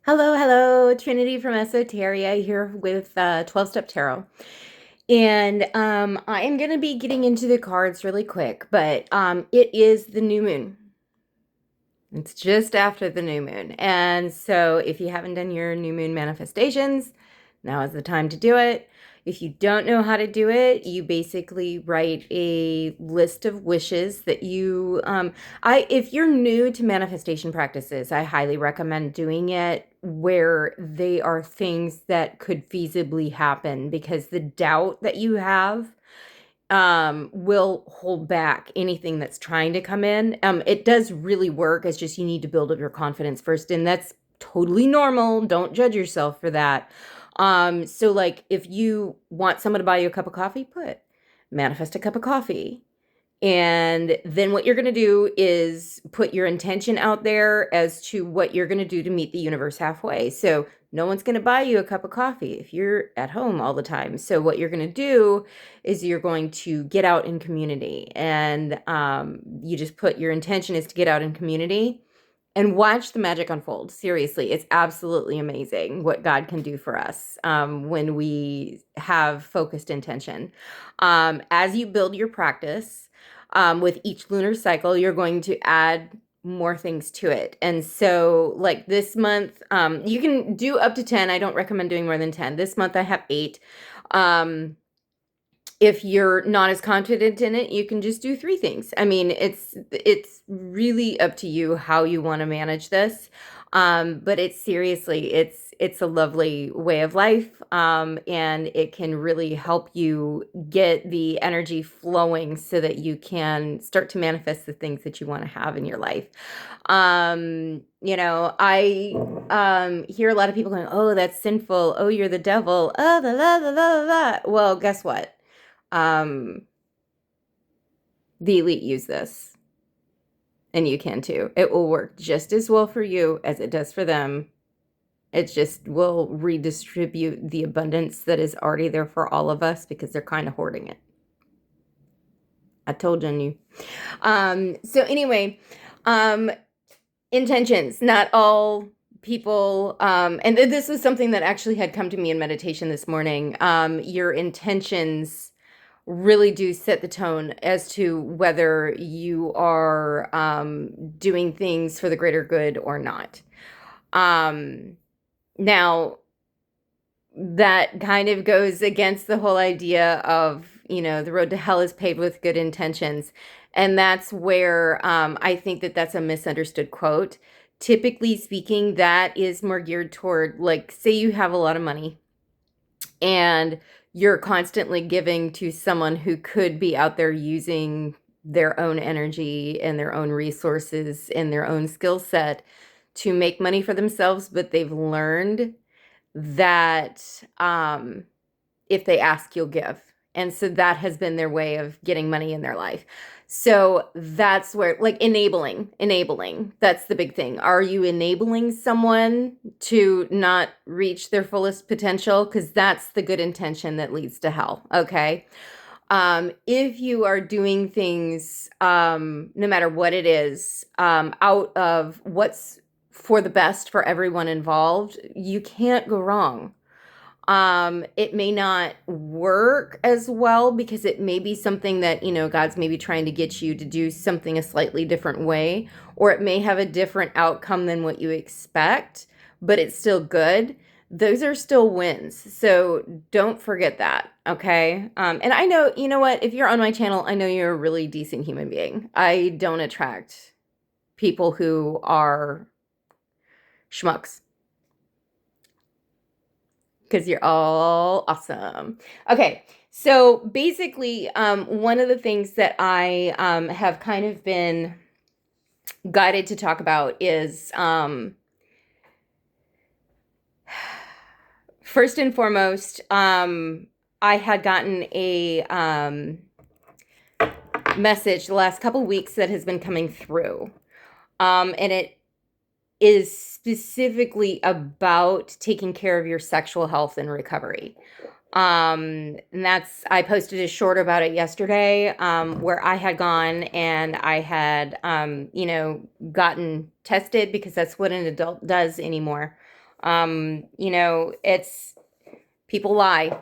Hello, hello, Trinity from Esoteria here with 12 Step Tarot. And I am going to be getting into the cards really quick, but it is the new moon. It's just after the new moon. And so if you haven't done your new moon manifestations, now is the time to do it. If you don't know how to do it, you basically write a list of wishes that you if you're new to manifestation practices, I highly recommend doing it where they are things that could feasibly happen, because the doubt that you have will hold back anything that's trying to come in. It does really work. It's just you need to build up your confidence first, and that's totally normal. Don't judge yourself for that. So like if you want someone to buy you a cup of coffee, put manifest a cup of coffee. And then what you're going to do is put your intention out there as to what you're going to do to meet the universe halfway. So no one's going to buy you a cup of coffee if you're at home all the time. So what you're going to do is you're going to get out in community, and you just put your intention is to get out in community and watch the magic unfold. Seriously, it's absolutely amazing what God can do for us when we have focused intention. As you build your practice, with each lunar cycle, you're going to add more things to it. And so like this month, you can do up to 10. I don't recommend doing more than 10. This month I have 8. Um, if you're not as confident in it, you can just do 3 things. I mean, it's really up to you how you want to manage this. But it's seriously, it's a lovely way of life. And it can really help you get the energy flowing so that you can start to manifest the things that you want to have in your life. I hear a lot of people going, "Oh, that's sinful. Oh, you're the devil. Oh, la la la la la." Well, guess what? Um, the elite use this, and you can too. It will work just as well for you as it does for them. It just will redistribute the abundance that is already there for all of us, because they're kind of hoarding it. I told you. So anyway, um, intentions. Not all people, and this was something that actually had come to me in meditation this morning. Your intentions really do set the tone as to whether you are doing things for the greater good or not. Now, that kind of goes against the whole idea of, the road to hell is paved with good intentions. And that's where I think that that's a misunderstood quote. Typically speaking, that is more geared toward, like, say you have a lot of money and you're constantly giving to someone who could be out there using their own energy and their own resources and their own skill set to make money for themselves, but they've learned that if they ask, you'll give. And so that has been their way of getting money in their life. So that's where, like, enabling, that's the big thing. Are you enabling someone to not reach their fullest potential? Because that's the good intention that leads to hell. Okay. If you are doing things, no matter what it is, out of what's for the best for everyone involved, you can't go wrong. It may not work as well because it may be something that, God's maybe trying to get you to do something a slightly different way, or it may have a different outcome than what you expect, but it's still good. Those are still wins. So don't forget that. Okay. And I know, you know what, if you're on my channel, I know you're a really decent human being. I don't attract people who are schmucks, because you're all awesome. Okay, so basically, one of the things that I have kind of been guided to talk about is, first and foremost, I had gotten a message the last couple weeks that has been coming through, and it is specifically about taking care of your sexual health and recovery. And I posted a short about it yesterday, where I had gone and I had, gotten tested, because that's what an adult does anymore. You know, it's people lie.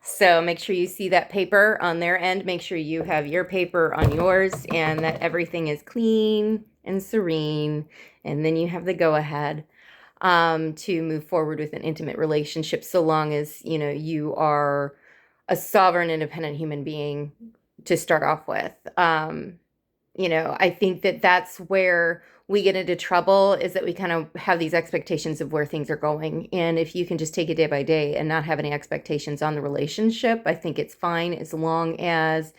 So make sure you see that paper on their end. Make sure you have your paper on yours and that everything is clean and serene. And then you have the go ahead to move forward with an intimate relationship, so long as, you know, you are a sovereign, independent human being to start off with. You know, I think that that's where we get into trouble, is that we kind of have these expectations of where things are going. And if you can just take it day by day and not have any expectations on the relationship, I think it's fine, as long as,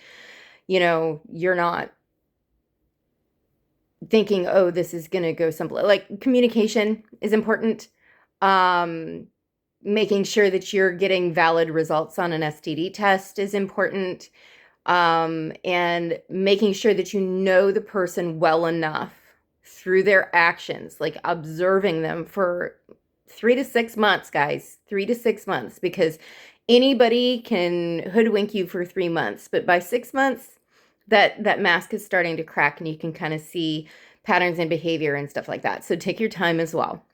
you know, you're not thinking, oh, this is going to go someplace. Like, communication is important. Making sure that you're getting valid results on an STD test is important. And making sure that you know the person well enough through their actions, like observing them for 3 to 6 months, guys, 3 to 6 months, because anybody can hoodwink you for 3 months, but by 6 months, that mask is starting to crack and you can kind of see patterns in behavior and stuff like that. So take your time as well.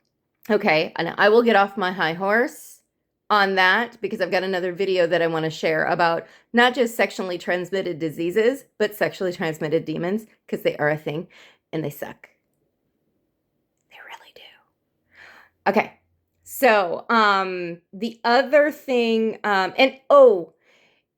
Okay, and I will get off my high horse on that, because I've got another video that I want to share about not just sexually transmitted diseases, but sexually transmitted demons, because they are a thing and they suck. They really do. Okay. So, the other thing,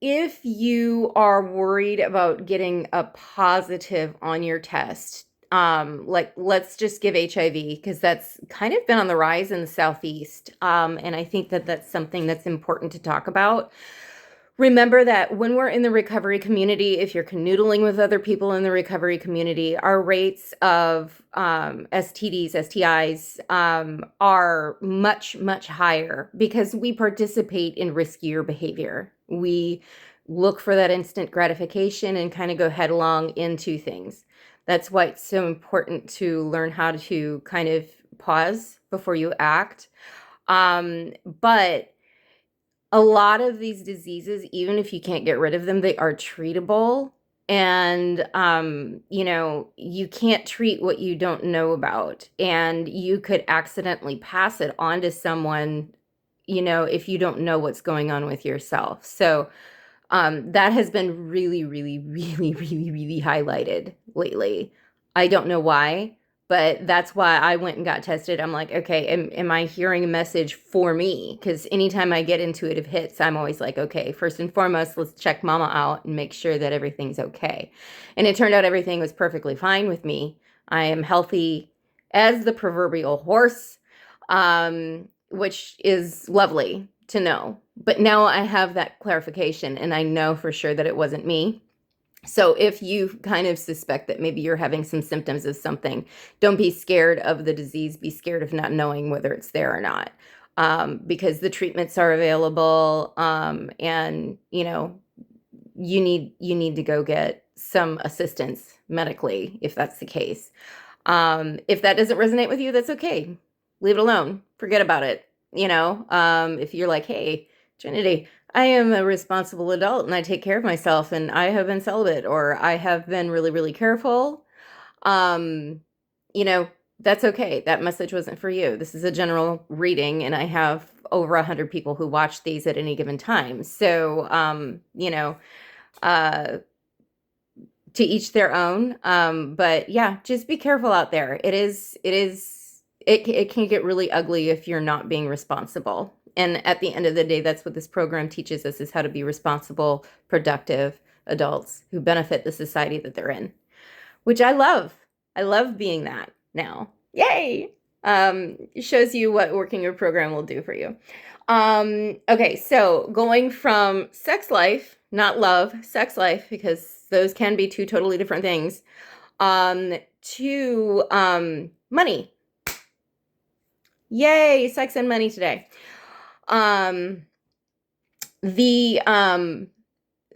if you are worried about getting a positive on your test, like, let's just give HIV, because that's kind of been on the rise in the Southeast. And I think that that's something that's important to talk about. Remember that when we're in the recovery community, if you're canoodling with other people in the recovery community, our rates of STDs, STIs are much, much higher, because we participate in riskier behavior. We look for that instant gratification and kind of go headlong into things. That's why it's so important to learn how to kind of pause before you act. But a lot of these diseases, even if you can't get rid of them, they are treatable. And, you know, you can't treat what you don't know about. And you could accidentally pass it on to someone, you know, if you don't know what's going on with yourself. So that has been really, really, really, really, really highlighted lately. I don't know why, but that's why I went and got tested. I'm like, okay, am I hearing a message for me? Because anytime I get intuitive hits, I'm always like, okay, first and foremost, let's check mama out and make sure that everything's okay. And it turned out everything was perfectly fine with me. I am healthy as the proverbial horse, which is lovely to know. But now I have that clarification, and I know for sure that it wasn't me. So if you kind of suspect that maybe you're having some symptoms of something, don't be scared of the disease. Be scared of not knowing whether it's there or not, because the treatments are available, and you know, you need to go get some assistance medically if that's the case. If that doesn't resonate with you, that's okay. Leave it alone. Forget about it. You know, if you're like, hey, Trinity, I am a responsible adult and I take care of myself and I have been celibate, or I have been really, really careful, you know, that's okay. That message wasn't for you. This is a general reading, and I have over 100 people who watch these at any given time. So, you know, to each their own. But yeah, just be careful out there. It can get really ugly if you're not being responsible. And at the end of the day, that's what this program teaches us, is how to be responsible, productive adults who benefit the society that they're in, which I love. I love being that now. Yay! It shows you what working your program will do for you. Okay, so going from sex life, not love, sex life, because those can be two totally different things, to money. Yay, sex and money today. The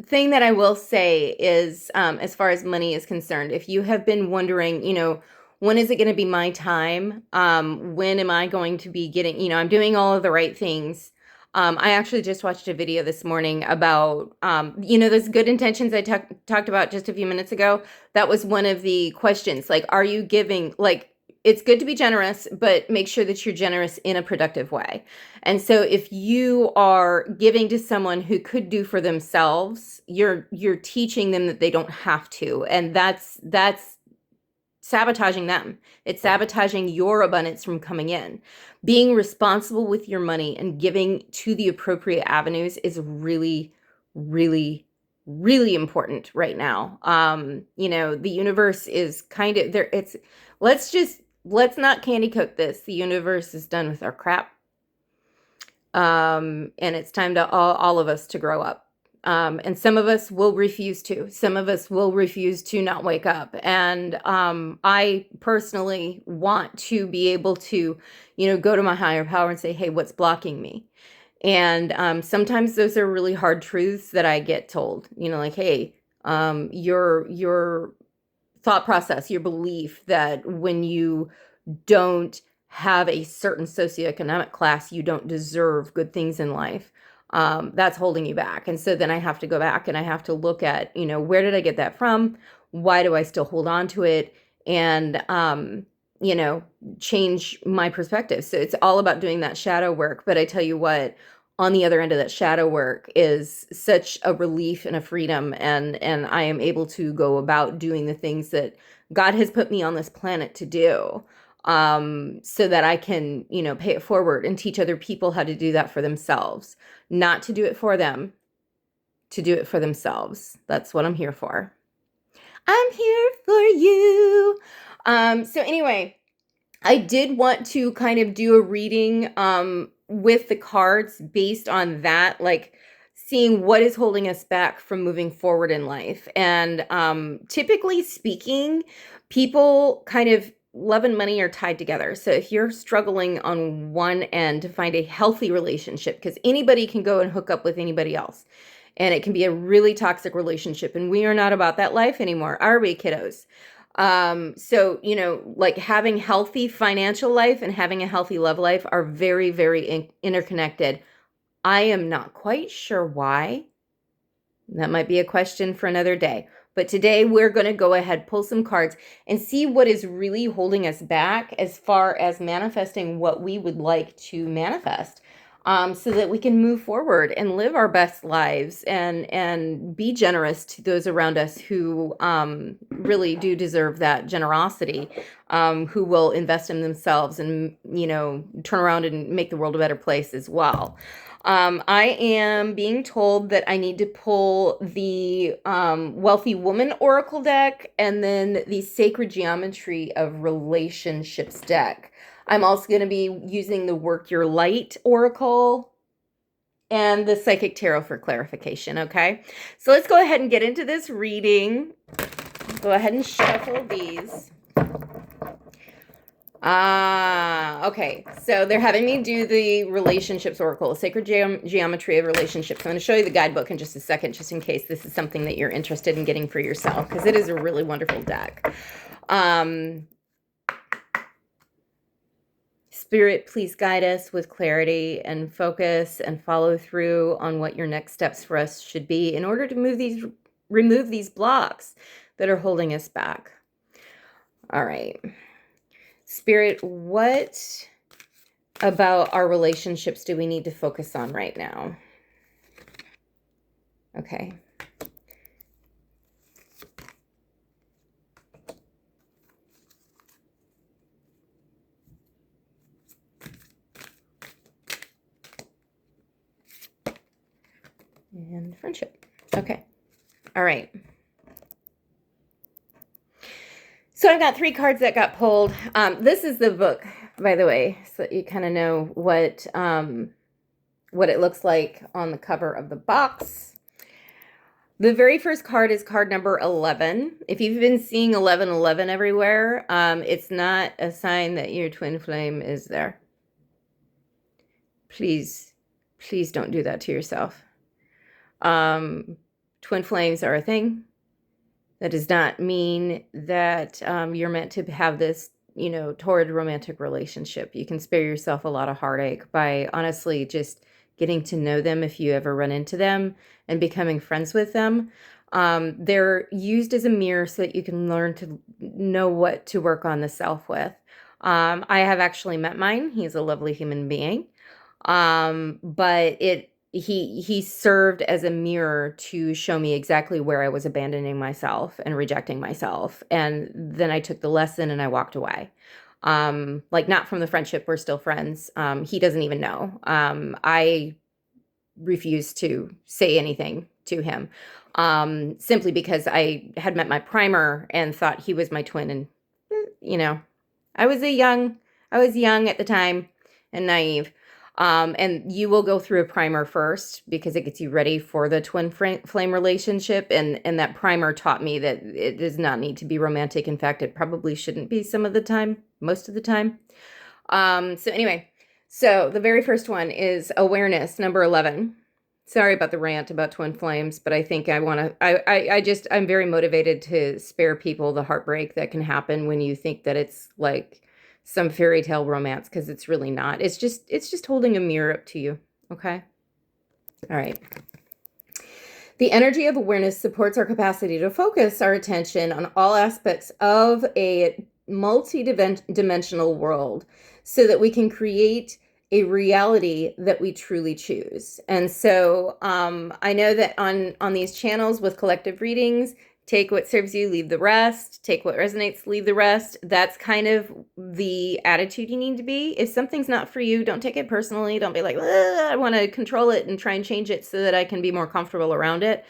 thing that I will say is, as far as money is concerned, if you have been wondering, you know, when is it going to be my time? When am I going to be getting, you know, I'm doing all of the right things. I actually just watched a video this morning about, you know, those good intentions I talked about just a few minutes ago. That was one of the questions, like, are you giving, like, it's good to be generous, but make sure that you're generous in a productive way. And so if you are giving to someone who could do for themselves, you're teaching them that they don't have to. And that's sabotaging them. It's sabotaging your abundance from coming in. Being responsible with your money and giving to the appropriate avenues is really, really, really important right now. The universe is kind of there. Let's not candy coat this. The universe is done with our crap. And it's time to all of us to grow up. And some of us will refuse to. Some of us will refuse to not wake up. And I personally want to be able to, go to my higher power and say, hey, what's blocking me? And sometimes those are really hard truths that I get told, like, hey, your thought process, your belief that when you don't have a certain socioeconomic class, you don't deserve good things in life. That's holding you back. And so then I have to go back and I have to look at, where did I get that from? Why do I still hold on to it? And, change my perspective. So it's all about doing that shadow work. But I tell you what, on the other end of that shadow work is such a relief and a freedom. And I am able to go about doing the things that God has put me on this planet to do. So that I can, pay it forward and teach other people how to do that for themselves, not to do it for them, to do it for themselves. That's what I'm here for. I'm here for you. So anyway, I did want to kind of do a reading, with the cards based on that, like seeing what is holding us back from moving forward in life. And, typically speaking, people kind of love and money are tied together. So if you're struggling on one end to find a healthy relationship, because anybody can go and hook up with anybody else, and it can be a really toxic relationship, and we are not about that life anymore, are we, kiddos? So, like having healthy financial life and having a healthy love life are very, very interconnected. I am not quite sure why. That might be a question for another day. But today we're going to go ahead, pull some cards, and see what is really holding us back as far as manifesting what we would like to manifest, so that we can move forward and live our best lives and be generous to those around us who really do deserve that generosity, who will invest in themselves and, turn around and make the world a better place as well. I am being told that I need to pull the Wealthy Woman Oracle deck and then the Sacred Geometry of Relationships deck. I'm also going to be using the Work Your Light Oracle and the Psychic Tarot for clarification, okay? So let's go ahead and get into this reading. Go ahead and shuffle these. Okay, so they're having me do the Relationships Oracle, Sacred Geometry of Relationships. I'm going to show you the guidebook in just a second, just in case this is something that you're interested in getting for yourself, because it is a really wonderful deck. Spirit, please guide us with clarity and focus and follow through on what your next steps for us should be in order to remove these blocks that are holding us back. All right. Spirit, what about our relationships do we need to focus on right now? Okay. And friendship. Okay. All right. So I've got 3 cards that got pulled. This is the book, by the way, so that you kind of know what it looks like on the cover of the box. The very first card is card number 11. If you've been seeing 1111 everywhere, it's not a sign that your twin flame is there. Please, please don't do that to yourself. Twin flames are a thing. That does not mean that you're meant to have this, torrid romantic relationship. You can spare yourself a lot of heartache by honestly just getting to know them if you ever run into them and becoming friends with them. They're used as a mirror so that you can learn to know what to work on the self with. I have actually met mine. He's a lovely human being. But he served as a mirror to show me exactly where I was abandoning myself and rejecting myself. And then I took the lesson and I walked away. Like not from the friendship, we're still friends. He doesn't even know. I refuse to say anything to him. Simply because I had met my primer and thought he was my twin, and you know, I was I was young at the time and naive. And you will go through a primer first because it gets you ready for the twin flame relationship. And that primer taught me that it does not need to be romantic. In fact, it probably shouldn't be some of the time, most of the time. So anyway, so the very first one is awareness, number 11. Sorry about the rant about twin flames, but I think I want to, I'm very motivated to spare people the heartbreak that can happen when you think that it's like some fairy tale romance, because it's really not. It's just holding a mirror up to you. Okay. All right. The energy of awareness supports our capacity to focus our attention on all aspects of a multi-dimensional world so that we can create a reality that we truly choose. And so I know that on these channels with collective readings, take what serves you, leave the rest. Take what resonates, leave the rest. That's kind of the attitude you need to be. If something's not for you, don't take it personally. Don't be like, I want to control it and try and change it so that I can be more comfortable around it.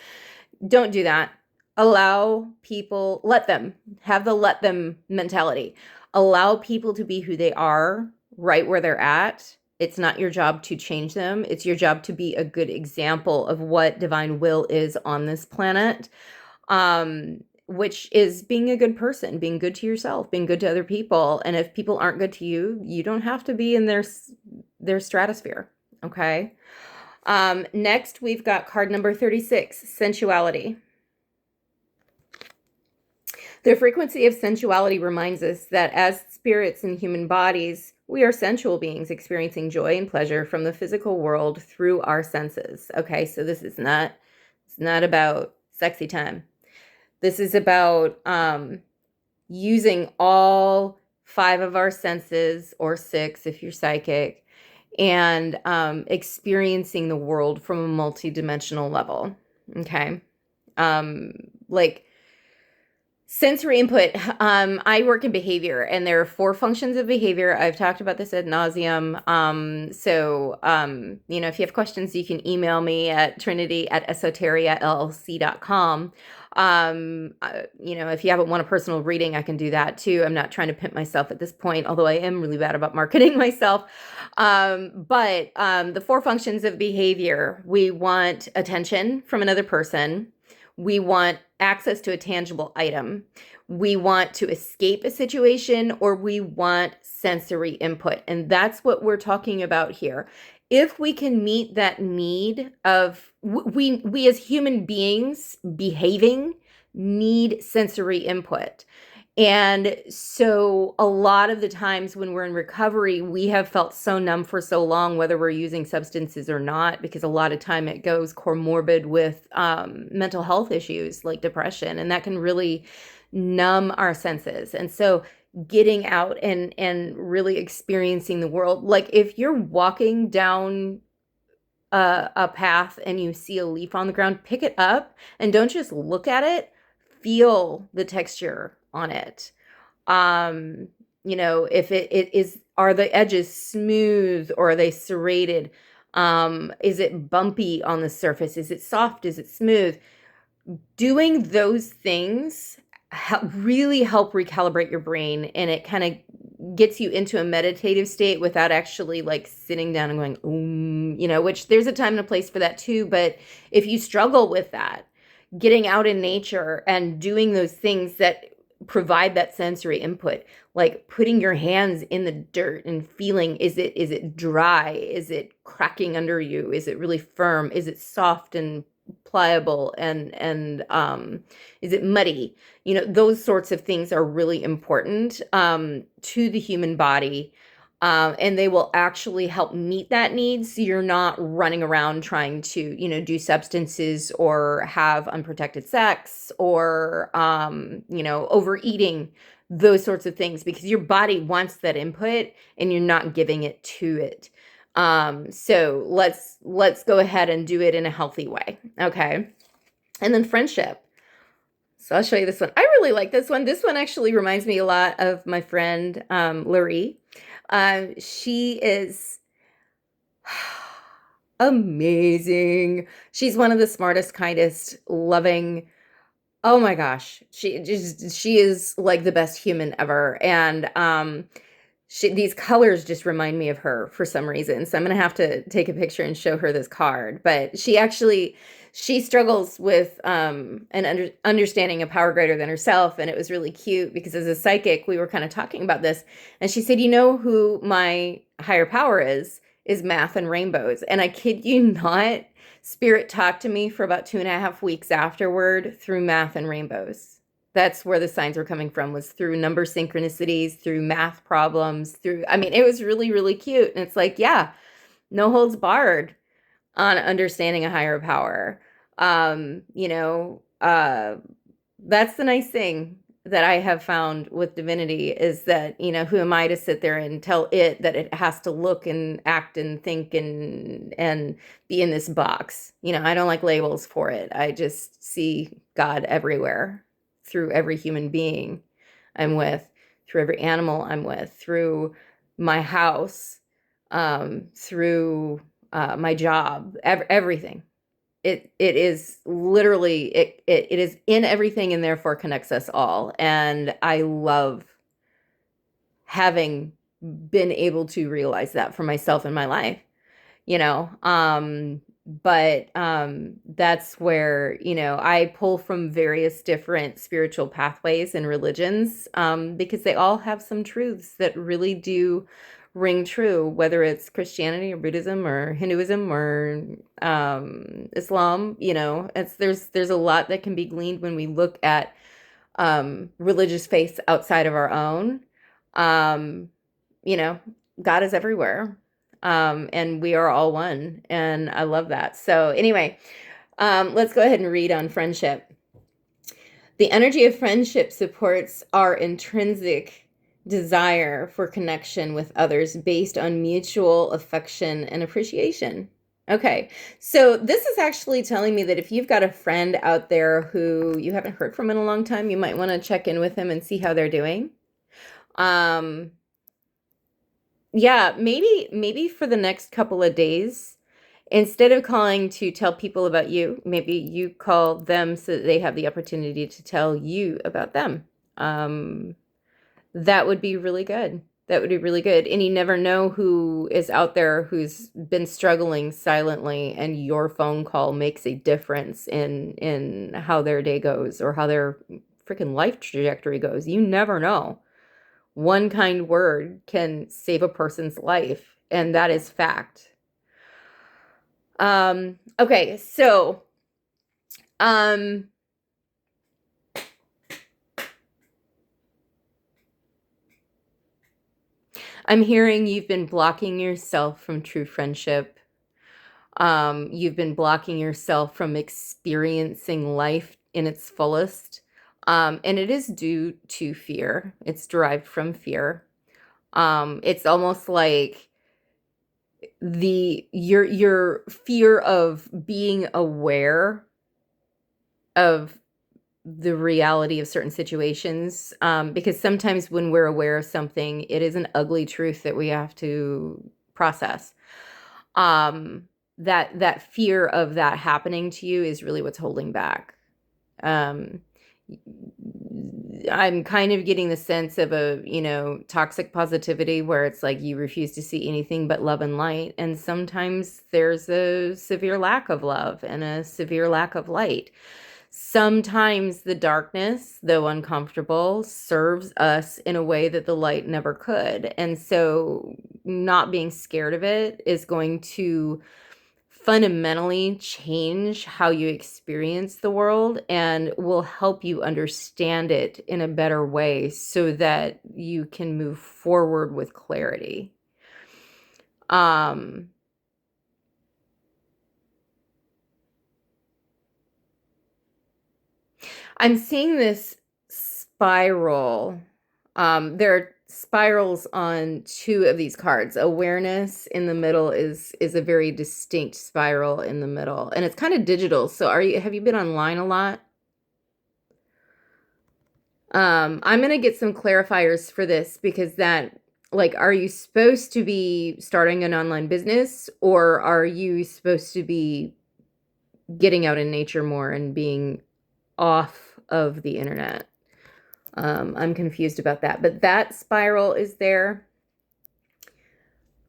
Don't do that. Allow people, let them have the let them mentality. Allow people to be who they are right where they're at. It's not your job to change them. It's your job to be a good example of what divine will is on this planet. Which is being a good person, being good to yourself, being good to other people. And if people aren't good to you, you don't have to be in their stratosphere. Okay. Next, we've got card number 36, sensuality. The frequency of sensuality reminds us that as spirits in human bodies, we are sensual beings experiencing joy and pleasure from the physical world through our senses. Okay, so this is not, it's not about sexy time. This is about using all 5 of our senses, or 6 if you're psychic, and experiencing the world from a multi-dimensional level. Okay. Like sensory input. I work in behavior, and there are 4 functions of behavior. I've talked about this ad nauseum. So if you have questions, you can email me at trinity@esoteriallc.com. If you haven't want a personal reading, I can do that too. I'm not trying to pimp myself at this point, although I am really bad about marketing myself. But the 4 functions of behavior: we want attention from another person. We want access to a tangible item. We want to escape a situation, or we want sensory input. And that's what we're talking about here. If we can meet that need of, we as human beings behaving need sensory input. And so a lot of the times when we're in recovery, we have felt so numb for so long, whether we're using substances or not, because a lot of time it goes comorbid with mental health issues like depression, and that can really numb our senses. And so getting out and really experiencing the world, like if you're walking down a path and you see a leaf on the ground, pick it up and don't just look at it, feel the texture on it. If it is, are the edges smooth or are they serrated? Is it bumpy on the surface? Is it soft? Is it smooth? Doing those things really help recalibrate your brain, and it kind of gets you into a meditative state without actually like sitting down and going, which there's a time and a place for that too. But if you struggle with that, getting out in nature and doing those things that provide that sensory input, like putting your hands in the dirt and feeling, is it dry? Is it cracking under you? Is it really firm? Is it soft and pliable? And is it muddy? Those sorts of things are really important to the human body. And they will actually help meet that need. So you're not running around trying to, do substances or have unprotected sex or, overeating those sorts of things, because your body wants that input and you're not giving it to it. So let's go ahead and do it in a healthy way. Okay. And then friendship. So I'll show you this one. I really like this one. This one actually reminds me a lot of my friend Laurie. She is amazing. She's one of the smartest, kindest, loving. Oh my gosh, she is like the best human ever, and these colors just remind me of her for some reason. So I'm gonna have to take a picture and show her this card. But she struggles with an understanding a power greater than herself, and it was really cute because as a psychic, we were kind of talking about this, and she said, "You know who my higher power is math and rainbows." And I kid you not, Spirit talked to me for about 2.5 weeks afterward through math and rainbows. That's where the signs were coming from, was through number synchronicities, through math problems, I mean, it was really, really cute. And it's like, yeah, no holds barred on understanding a higher power. You know, that's the nice thing that I have found with divinity, is that, you know, who am I to sit there and tell it that it has to look and act and think and be in this box. You know, I don't like labels for it. I just see God everywhere, through every human being I'm with, through every animal I'm with, through my house, through my job, everything. It is literally, it is in everything and therefore connects us all. And I love having been able to realize that for myself in my life, you know. But that's where, you know, I pull from various different spiritual pathways and religions, because they all have some truths that really do ring true, whether it's Christianity or Buddhism or Hinduism or Islam. You know, there's a lot that can be gleaned when we look at religious faiths outside of our own. um you know, God is everywhere. And we are all one, and I love that. So anyway, let's go ahead and read on friendship. The energy of friendship supports our intrinsic desire for connection with others based on mutual affection and appreciation. Okay, so this is actually telling me that if you've got a friend out there who you haven't heard from in a long time, you might want to check in with them and see how they're doing. Yeah, maybe for the next couple of days, instead of calling to tell people about you, maybe you call them so that they have the opportunity to tell you about them. Um, that would be really good. That would be really good. And you never know who is out there who's been struggling silently, and your phone call makes a difference in how their day goes or how their freaking life trajectory goes. You never know. One kind word can save a person's life, and that is fact. Okay, so um I'm hearing you've been blocking yourself from true friendship. You've been blocking yourself from experiencing life in its fullest. And it is due to fear. It's derived from fear. It's almost like your fear of being aware of the reality of certain situations, because sometimes when we're aware of something, it is an ugly truth that we have to process. That fear of that happening to you is really what's holding back. um I'm kind of getting the sense of a, you know, toxic positivity, where it's like you refuse to see anything but love and light. And sometimes there's a severe lack of love and a severe lack of light. Sometimes the darkness, though uncomfortable, serves us in a way that the light never could. And so not being scared of it is going to fundamentally change how you experience the world, and will help you understand it in a better way so that you can move forward with clarity. Um, I'm seeing this spiral. There are spirals on two of these cards. Awareness in the middle is a very distinct spiral in the middle, and it's kind of digital. So have you been online a lot? I'm gonna get some clarifiers for this because are you supposed to be starting an online business, or are you supposed to be getting out in nature more and being off of the internet? I'm confused about that, but that spiral is there.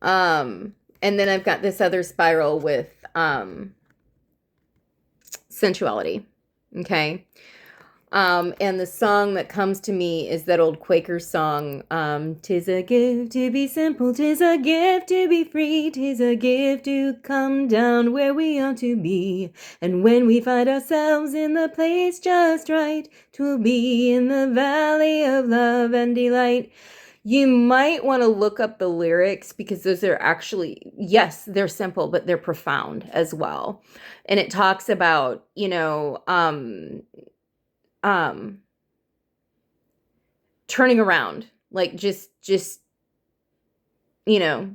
And then I've got this other spiral with sensuality. Okay. And the song that comes to me is that old Quaker song, 'tis a gift to be simple, 'tis a gift to be free, 'tis a gift to come down where we ought to be. And when we find ourselves in the place just right, 'twill be in the valley of love and delight. You might want to look up the lyrics because those are actually, yes, they're simple, but they're profound as well. And it talks about, turning around, like just you know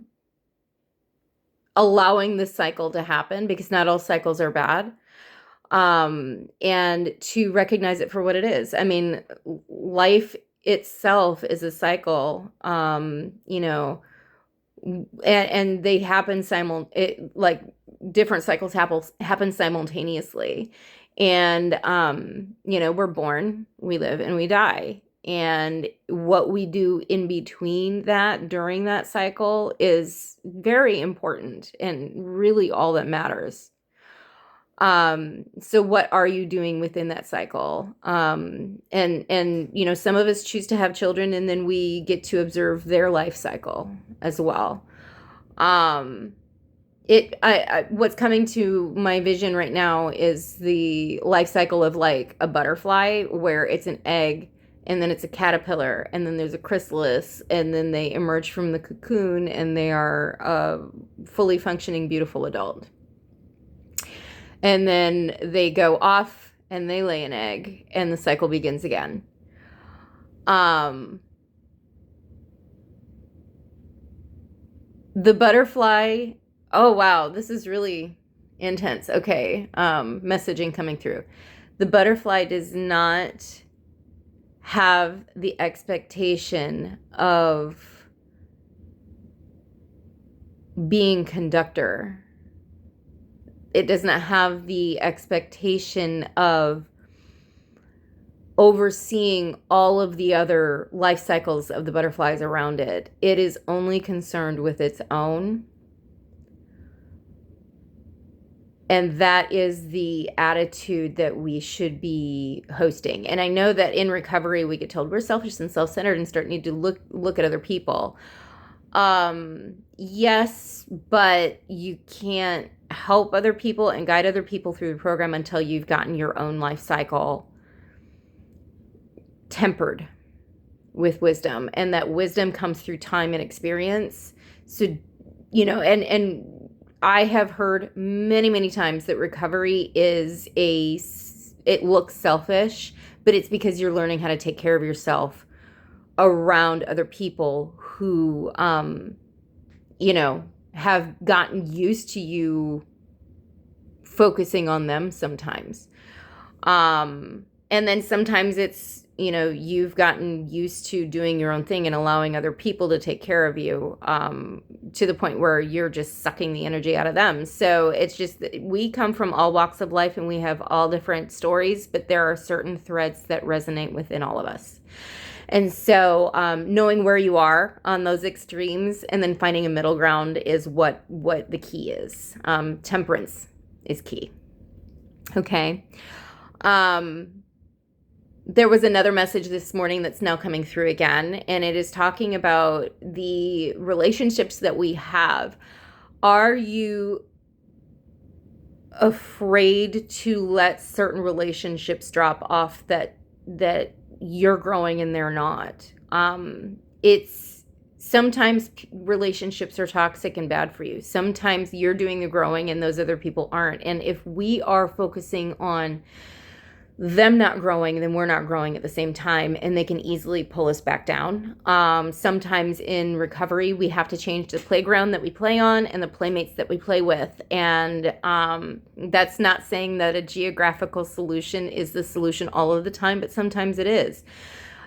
allowing the cycle to happen, because not all cycles are bad, and to recognize it for what it is. I mean, life itself is a cycle, and they happen different cycles happen simultaneously. And we're born, we live, and we die. And what we do in between that, during that cycle, is very important and really all that matters. So what are you doing within that cycle? And some of us choose to have children, and then we get to observe their life cycle as well. What's coming to my vision right now is the life cycle of like a butterfly, where it's an egg, and then it's a caterpillar, and then there's a chrysalis, and then they emerge from the cocoon, and they are a fully functioning, beautiful adult. And then they go off and they lay an egg, and the cycle begins again. The butterfly, oh wow, this is really intense. Okay, messaging coming through. The butterfly does not have the expectation of being conductor. It does not have the expectation of overseeing all of the other life cycles of the butterflies around it. It is only concerned with its own. And that is the attitude that we should be hosting. And I know that in recovery, we get told we're selfish and self-centered and start need to look at other people. Yes, but you can't help other people and guide other people through the program until you've gotten your own life cycle tempered with wisdom. And that wisdom comes through time and experience. So, and I have heard many, many times that recovery it looks selfish, but it's because you're learning how to take care of yourself around other people who, have gotten used to you focusing on them sometimes. And then sometimes it's, you've gotten used to doing your own thing and allowing other people to take care of you, to the point where you're just sucking the energy out of them. So it's just that we come from all walks of life and we have all different stories, but there are certain threads that resonate within all of us. And so knowing where you are on those extremes and then finding a middle ground is what the key is. Temperance is key. Okay. There was another message this morning that's now coming through again, and it is talking about the relationships that we have. Are you afraid to let certain relationships drop off that you're growing and they're not? It's sometimes relationships are toxic and bad for you. Sometimes you're doing the growing and those other people aren't. And if we are focusing on them not growing, then we're not growing at the same time, and they can easily pull us back down. Sometimes in recovery, we have to change the playground that we play on and the playmates that we play with. And that's not saying that a geographical solution is the solution all of the time, but sometimes it is.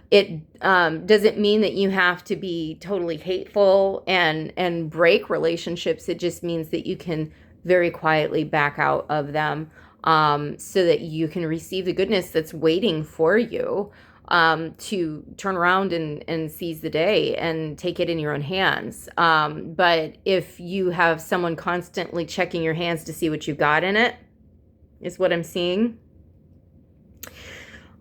It doesn't mean that you have to be totally hateful and break relationships. It just means that you can very quietly back out of them, so that you can receive the goodness that's waiting for you, to turn around and seize the day and take it in your own hands. But if you have someone constantly checking your hands to see what you got in it, is what I'm seeing.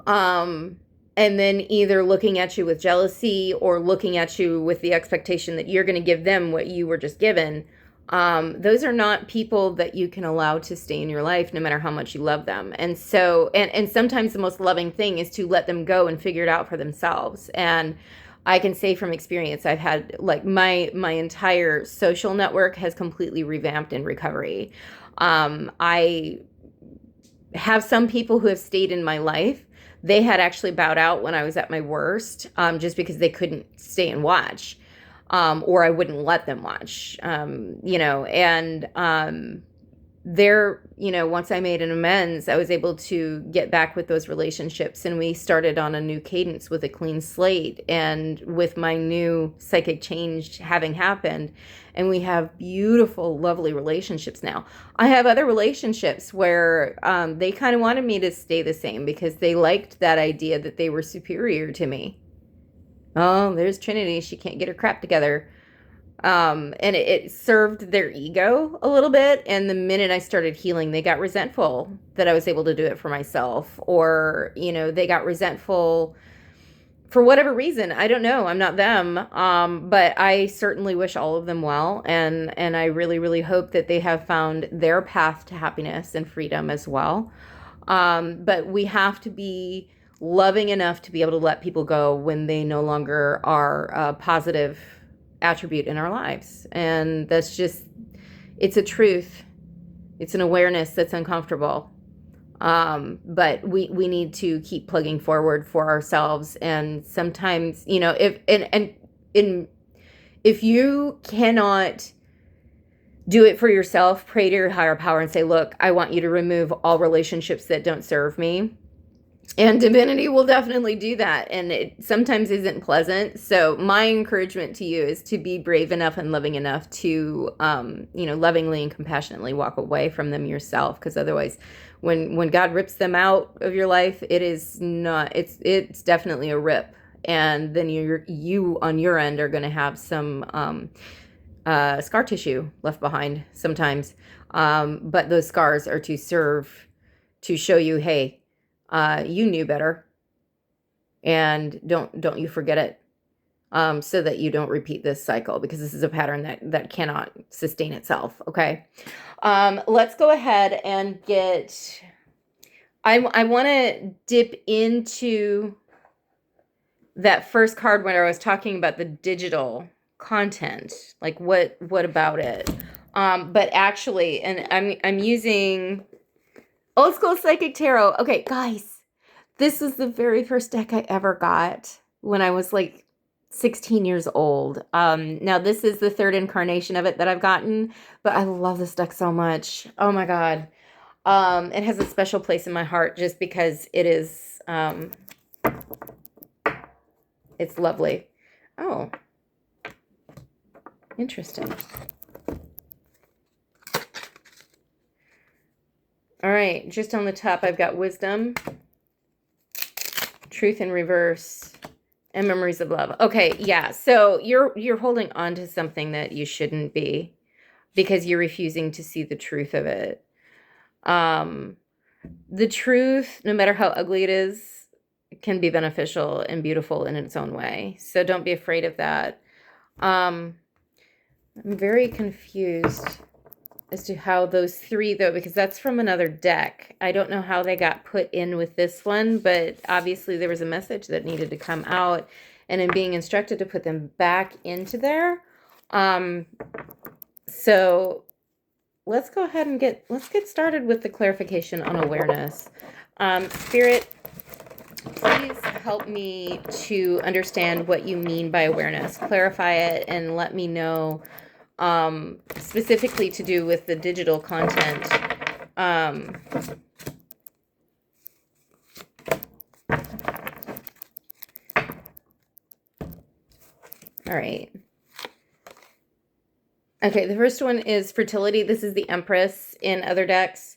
And then either looking at you with jealousy or looking at you with the expectation that you're going to give them what you were just given. Those are not people that you can allow to stay in your life, no matter how much you love them. And so, and sometimes the most loving thing is to let them go and figure it out for themselves. And I can say from experience, I've had, like, my entire social network has completely revamped in recovery. I have some people who have stayed in my life. They had actually bowed out when I was at my worst, just because they couldn't stay and watch, or I wouldn't let them watch, and once I made an amends, I was able to get back with those relationships, and we started on a new cadence with a clean slate, and with my new psychic change having happened, and we have beautiful, lovely relationships now. I have other relationships where they kind of wanted me to stay the same because they liked that idea that they were superior to me. Oh, there's Trinity. She can't get her crap together. And it served their ego a little bit. And the minute I started healing, they got resentful that I was able to do it for myself. Or, they got resentful for whatever reason. I don't know. I'm not them. But I certainly wish all of them well. And I really, really hope that they have found their path to happiness and freedom as well. But we have to be loving enough to be able to let people go when they no longer are a positive attribute in our lives. And that's just, it's a truth. It's an awareness that's uncomfortable. But we need to keep plugging forward for ourselves. And sometimes, if you cannot do it for yourself, pray to your higher power and say, look, I want you to remove all relationships that don't serve me. And divinity will definitely do that. And it sometimes isn't pleasant. So my encouragement to you is to be brave enough and loving enough to, lovingly and compassionately walk away from them yourself. Because otherwise, when God rips them out of your life, it's definitely a rip. And then you on your end are going to have some scar tissue left behind sometimes. But those scars are to serve to show you, hey, you knew better, and don't you forget it, so that you don't repeat this cycle, because this is a pattern that cannot sustain itself. Okay. Let's go ahead and get, I want to dip into that first card when I was talking about the digital content, like what about it? But actually, and I'm using Old School Psychic Tarot. Okay, guys, this is the very first deck I ever got when I was like 16 years old. Now this is the third incarnation of it that I've gotten, but I love this deck so much. Oh my God. It has a special place in my heart just because it is, it's lovely. Oh, interesting. All right, just on the top, I've got wisdom, truth in reverse, and memories of love. Okay, yeah. So you're holding on to something that you shouldn't be because you're refusing to see the truth of it. The truth, no matter how ugly it is, can be beneficial and beautiful in its own way. So don't be afraid of that. I'm very confused as to how those three, though, because that's from another deck. I don't know how they got put in with this one, but obviously there was a message that needed to come out, and I'm being instructed to put them back into there. So let's go ahead and let's get started with the clarification on awareness. Spirit, please help me to understand what you mean by awareness. Clarify it and let me know, specifically to do with the digital content. All right. Okay, the first one is fertility. This is the Empress in other decks.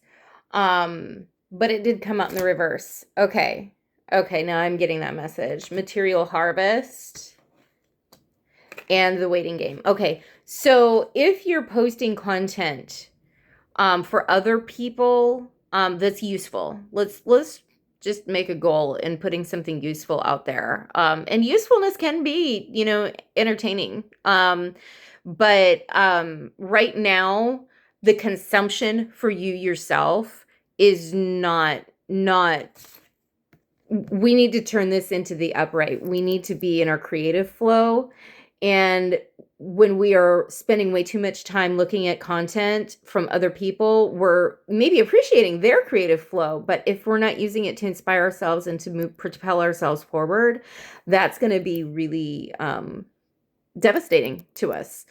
But it did come out in the reverse. Okay. Okay, now I'm getting that message. Material harvest and the waiting game. Okay, so if you're posting content for other people that's useful, let's just make a goal in putting something useful out there. And usefulness can be, entertaining. But right now, the consumption for you yourself is not, we need to turn this into the upright. We need to be in our creative flow. And when we are spending way too much time looking at content from other people, we're maybe appreciating their creative flow. But if we're not using it to inspire ourselves and to propel ourselves forward, that's going to be really devastating to us,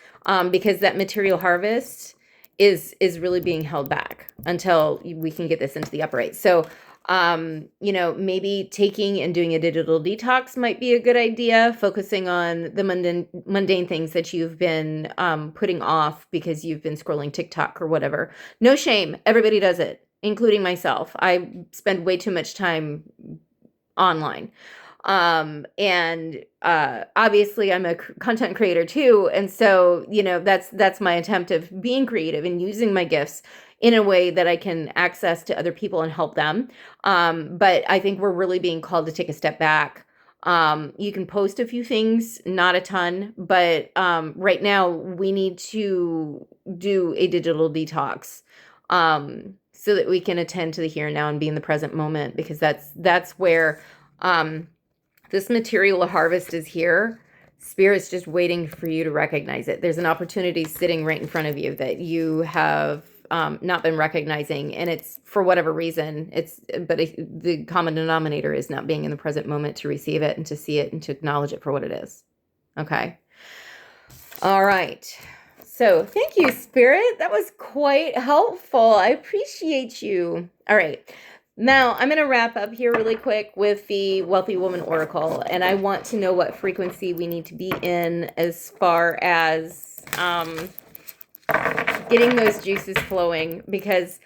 because that material harvest is really being held back until we can get this into the upright. So maybe taking and doing a digital detox might be a good idea, focusing on the mundane things that you've been putting off because you've been scrolling TikTok or whatever. No shame. Everybody does it, including myself. I spend way too much time online. Obviously I'm a content creator too. And so, that's my attempt of being creative and using my gifts in a way that I can access to other people and help them. But I think we're really being called to take a step back. You can post a few things, not a ton, but right now we need to do a digital detox, so that we can attend to the here and now and be in the present moment, because that's where this material harvest is here. Spirit's just waiting for you to recognize it. There's an opportunity sitting right in front of you that you have not been recognizing, and it's for whatever reason. The common denominator is not being in the present moment to receive it and to see it and to acknowledge it for what it is. Okay. All right. So thank you, Spirit. That was quite helpful. I appreciate you. All right. Now, I'm going to wrap up here really quick with the Wealthy Woman Oracle, and I want to know what frequency we need to be in as far as getting those juices flowing, because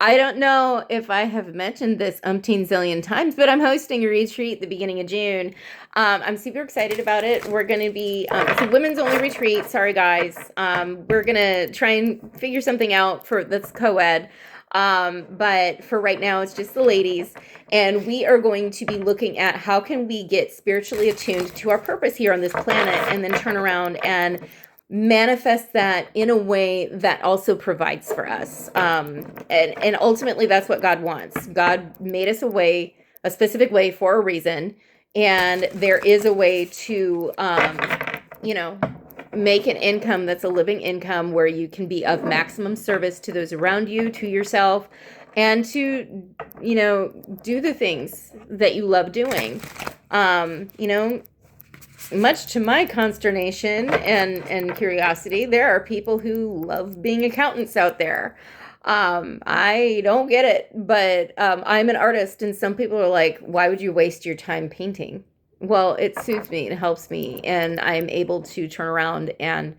I don't know if I have mentioned this umpteen zillion times, but I'm hosting a retreat at the beginning of June. I'm super excited about it. We're going to be, it's a women's only retreat. Sorry, guys. We're going to try and figure something out that's co-ed. But for right now, it's just the ladies, and we are going to be looking at how can we get spiritually attuned to our purpose here on this planet, and then turn around and manifest that in a way that also provides for us. And ultimately that's what God wants. God made us a specific way for a reason. And there is a way to, make an income that's a living income where you can be of maximum service to those around you, to yourself, and to, do the things that you love doing. Much to my consternation and curiosity, there are people who love being accountants out there. I don't get it, but I'm an artist, and some people are like, why would you waste your time painting? Well, it soothes me, it helps me, and I'm able to turn around and,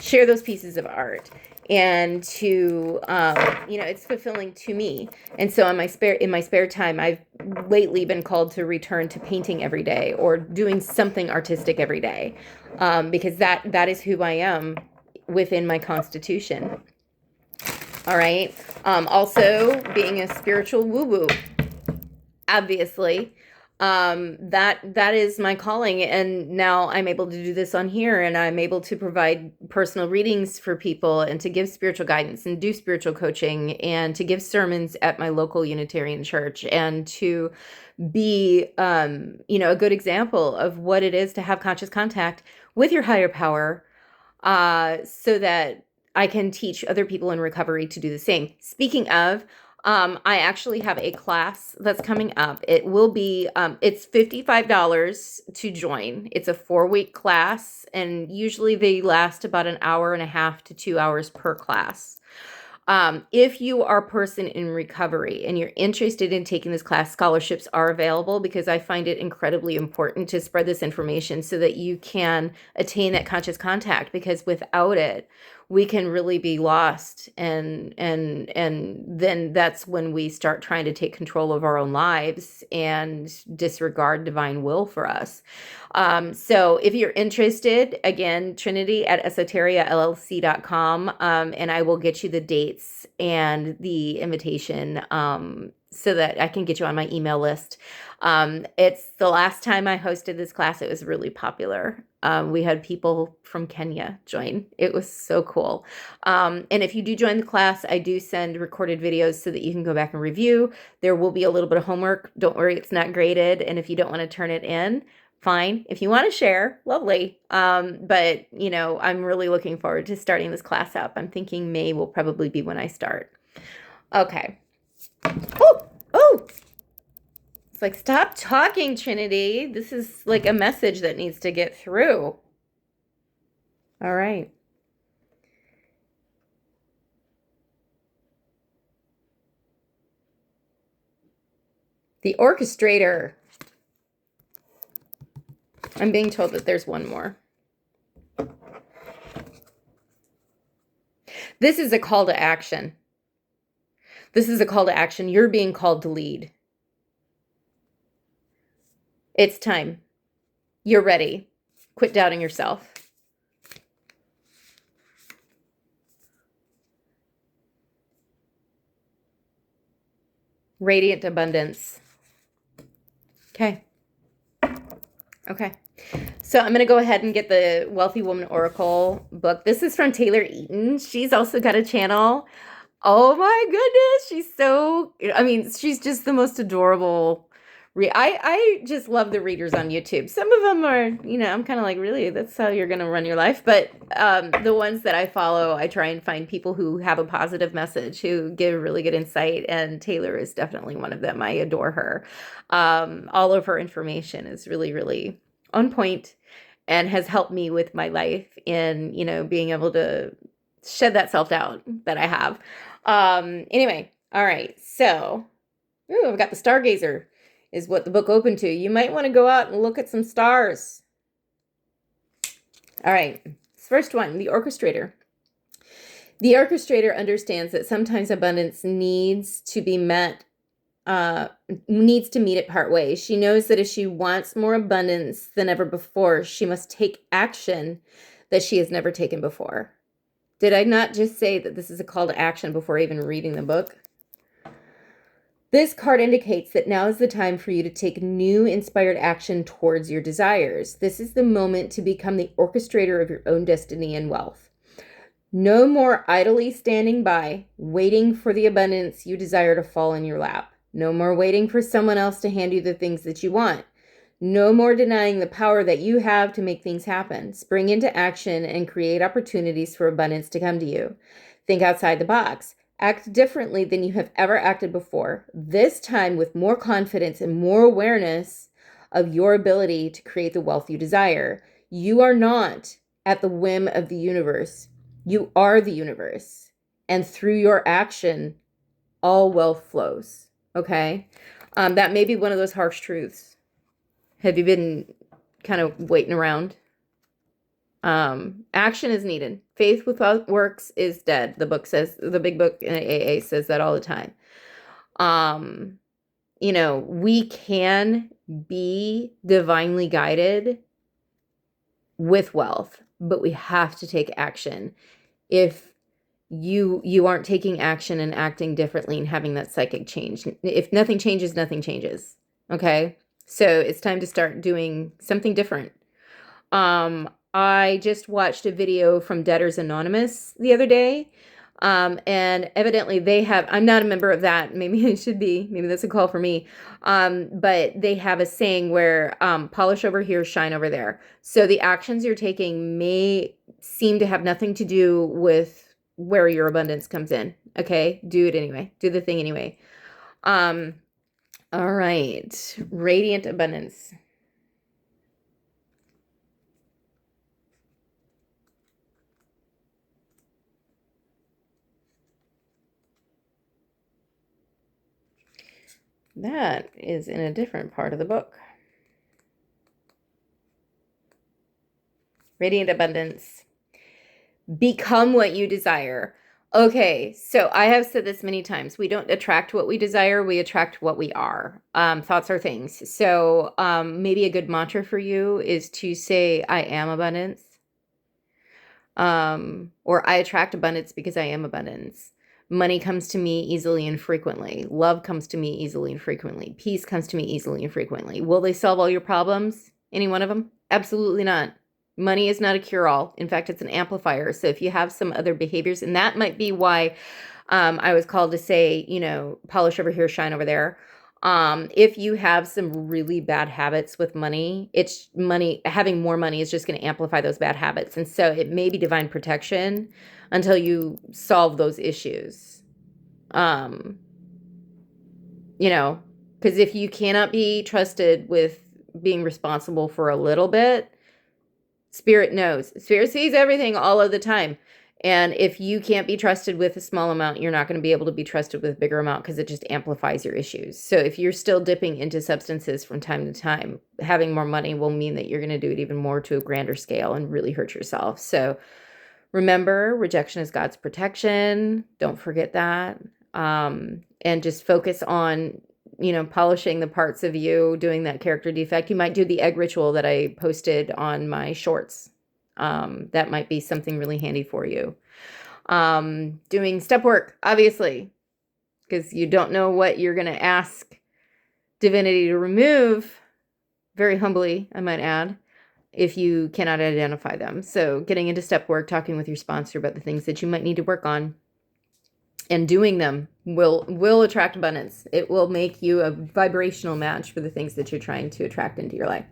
share those pieces of art. And to, it's fulfilling to me. And so in my spare time, I've lately been called to return to painting every day, or doing something artistic every day, because that is who I am within my constitution. All right. Also being a spiritual woo-woo, obviously. That is my calling, and now I'm able to do this on here, and I'm able to provide personal readings for people, and to give spiritual guidance, and do spiritual coaching, and to give sermons at my local Unitarian church, and to be a good example of what it is to have conscious contact with your higher power, so that I can teach other people in recovery to do the same. Speaking of, I actually have a class that's coming up. It will be, it's $55 to join. It's a 4-week class, and usually they last about an hour and a half to 2 hours per class. If you are a person in recovery and you're interested in taking this class, scholarships are available, because I find it incredibly important to spread this information so that you can attain that conscious contact, because without it, we can really be lost, and then that's when we start trying to take control of our own lives and disregard divine will for us. So if you're interested, again, Trinity at esoteriallc.com, and I will get you the dates and the invitation, so that I can get you on my email list. It's the last time I hosted this class, it was really popular. We had people from Kenya join. It was so cool. And if you do join the class, I do send recorded videos so that you can go back and review. There will be a little bit of homework. Don't worry, it's not graded. And if you don't want to turn it in, fine. If you want to share, lovely. But I'm really looking forward to starting this class up. I'm thinking May will probably be when I start. Okay. Oh, it's like, stop talking, Trinity. This is like a message that needs to get through. All right. The orchestrator. I'm being told that there's one more. This is a call to action. This is a call to action. You're being called to lead. It's time. You're ready. Quit doubting yourself. Radiant abundance. Okay. Okay. So I'm going to go ahead and get the Wealthy Woman Oracle book. This is from Taylor Eaton. She's also got a channel. Oh my goodness. She's just the most adorable. I just love the readers on YouTube. Some of them are, I'm kind of like, really, that's how you're going to run your life. But the ones that I follow, I try and find people who have a positive message, who give really good insight. And Taylor is definitely one of them. I adore her. All of her information is really, really on point and has helped me with my life in, being able to shed that self-doubt that I have. Anyway, all right. So, I've got the Stargazer is what the book opened to. You might want to go out and look at some stars. All right. First one, the orchestrator. The orchestrator understands that sometimes abundance needs to be met, needs to meet it part way. She knows that if she wants more abundance than ever before, she must take action that she has never taken before. Did I not just say that this is a call to action before even reading the book? This card indicates that now is the time for you to take new inspired action towards your desires. This is the moment to become the orchestrator of your own destiny and wealth. No more idly standing by, waiting for the abundance you desire to fall in your lap. No more waiting for someone else to hand you the things that you want. No more denying the power that you have to make things happen. Spring into action and create opportunities for abundance to come to you. Think outside the box. Act differently than you have ever acted before, this time with more confidence and more awareness of your ability to create the wealth you desire. You are not at the whim of the universe. You are the universe. And through your action, all wealth flows. Okay? That may be one of those harsh truths. Have you been kind of waiting around? Action is needed. Faith without works is dead. The book says, the big book in AA says that all the time. We can be divinely guided with wealth, but we have to take action. If you aren't taking action and acting differently and having that psychic change, if nothing changes, nothing changes. Okay? So it's time to start doing something different. I just watched a video from Debtors Anonymous the other day. And evidently they have, I'm not a member of that. Maybe I should be, maybe that's a call for me. But they have a saying where, polish over here, shine over there. So the actions you're taking may seem to have nothing to do with where your abundance comes in. Okay, do it anyway. Do the thing anyway. All right, radiant abundance. That is in a different part of the book. Radiant abundance. Become what you desire. Okay, so I have said this many times. We don't attract what we desire, we attract what we are. Thoughts are things. So maybe a good mantra for you is to say, I am abundance. Or I attract abundance because I am abundance. Money comes to me easily and frequently. Love comes to me easily and frequently. Peace comes to me easily and frequently. Will they solve all your problems? Any one of them? Absolutely not. Money is not a cure-all. In fact, it's an amplifier. So if you have some other behaviors, and that might be why I was called to say, polish over here, shine over there. If you have some really bad habits with money, having more money is just going to amplify those bad habits. And so it may be divine protection until you solve those issues. Because if you cannot be trusted with being responsible for a little bit, Spirit knows. Spirit sees everything all of the time. And if you can't be trusted with a small amount, you're not going to be able to be trusted with a bigger amount because it just amplifies your issues. So if you're still dipping into substances from time to time, having more money will mean that you're going to do it even more to a grander scale and really hurt yourself. So remember, rejection is God's protection. Don't forget that. And just focus on polishing the parts of you, doing that character defect. You might do the egg ritual that I posted on my shorts. That might be something really handy for you. Doing step work, obviously, because you don't know what you're going to ask divinity to remove, very humbly, I might add, if you cannot identify them. So getting into step work, talking with your sponsor about the things that you might need to work on, and doing them will attract abundance. It will make you a vibrational match for the things that you're trying to attract into your life.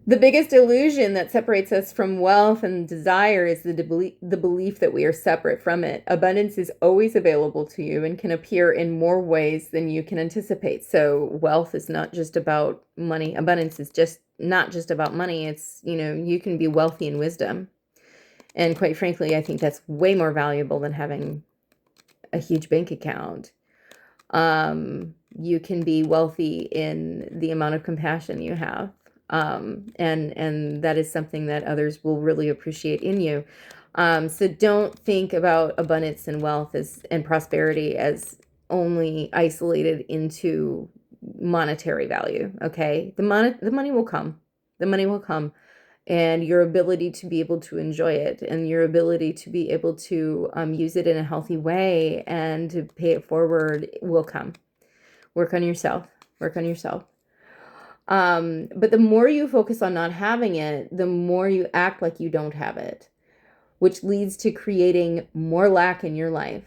The biggest illusion that separates us from wealth and desire is the belief that we are separate from it. Abundance is always available to you and can appear in more ways than you can anticipate. So wealth is not just about money. Abundance is just not just about money. It's, you can be wealthy in wisdom. And quite frankly, I think that's way more valuable than having a huge bank account. You can be wealthy in the amount of compassion you have. And that is something that others will really appreciate in you. So don't think about abundance and wealth and prosperity as only isolated into monetary value. Okay. The money will come. The money will come. And your ability to be able to enjoy it and your ability to be able to use it in a healthy way and to pay it forward will come. Work on yourself. Work on yourself. But the more you focus on not having it, the more you act like you don't have it, which leads to creating more lack in your life.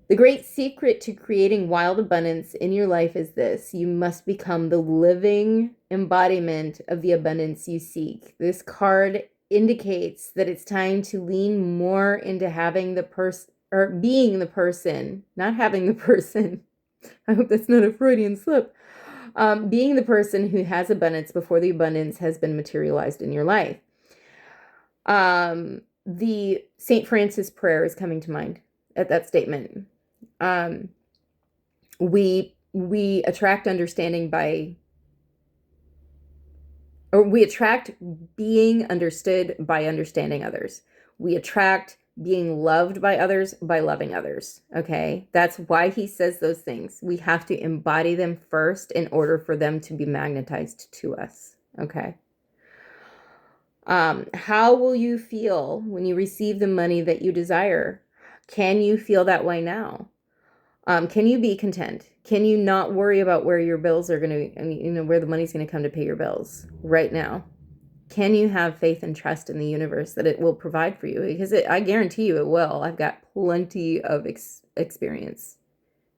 The great secret to creating wild abundance in your life is this: you must become the living embodiment of the abundance you seek. This card indicates that it's time to lean more into having the person, or being the person, not having the person. I hope that's not a Freudian slip. Being the person who has abundance before the abundance has been materialized in your life. The St. Francis prayer is coming to mind at that statement. We attract understanding we attract being understood by understanding others. We attract being loved by others by loving others. Okay. That's why he says those things. We have to embody them first in order for them to be magnetized to us. Okay. How will you feel when you receive the money that you desire? Can you feel that way now? Can you be content? Can you not worry about where your bills are going to, where the money's going to come to pay your bills right now? Can you have faith and trust in the universe that it will provide for you? Because I guarantee you it will. I've got plenty of experience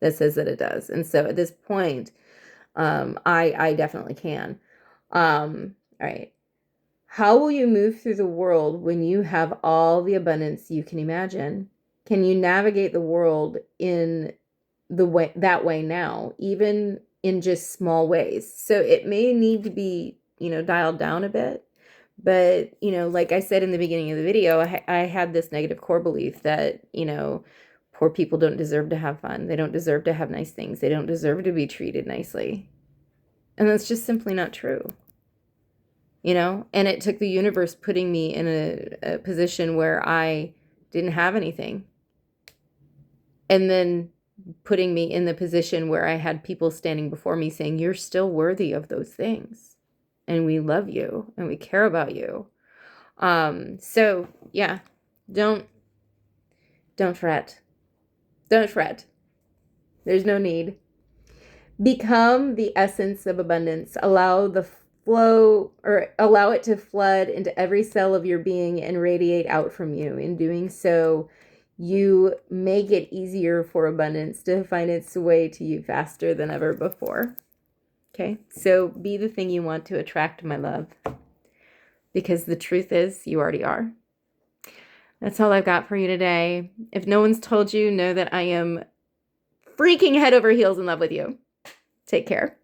that says that it does. And so at this point, I definitely can. All right. How will you move through the world when you have all the abundance you can imagine? Can you navigate the world in the way that way now, even in just small ways? So it may need to be, dialed down a bit. But, like I said in the beginning of the video, I had this negative core belief that, poor people don't deserve to have fun. They don't deserve to have nice things. They don't deserve to be treated nicely. And that's just simply not true. And it took the universe putting me in a position where I didn't have anything. And then putting me in the position where I had people standing before me saying, you're still worthy of those things. And we love you and we care about you. So yeah, don't fret. Don't fret. There's no need. Become the essence of abundance. Allow it to flood into every cell of your being and radiate out from you. In doing so, you make it easier for abundance to find its way to you faster than ever before. Okay, so be the thing you want to attract, my love, because the truth is you already are. That's all I've got for you today. If no one's told you, know that I am freaking head over heels in love with you. Take care.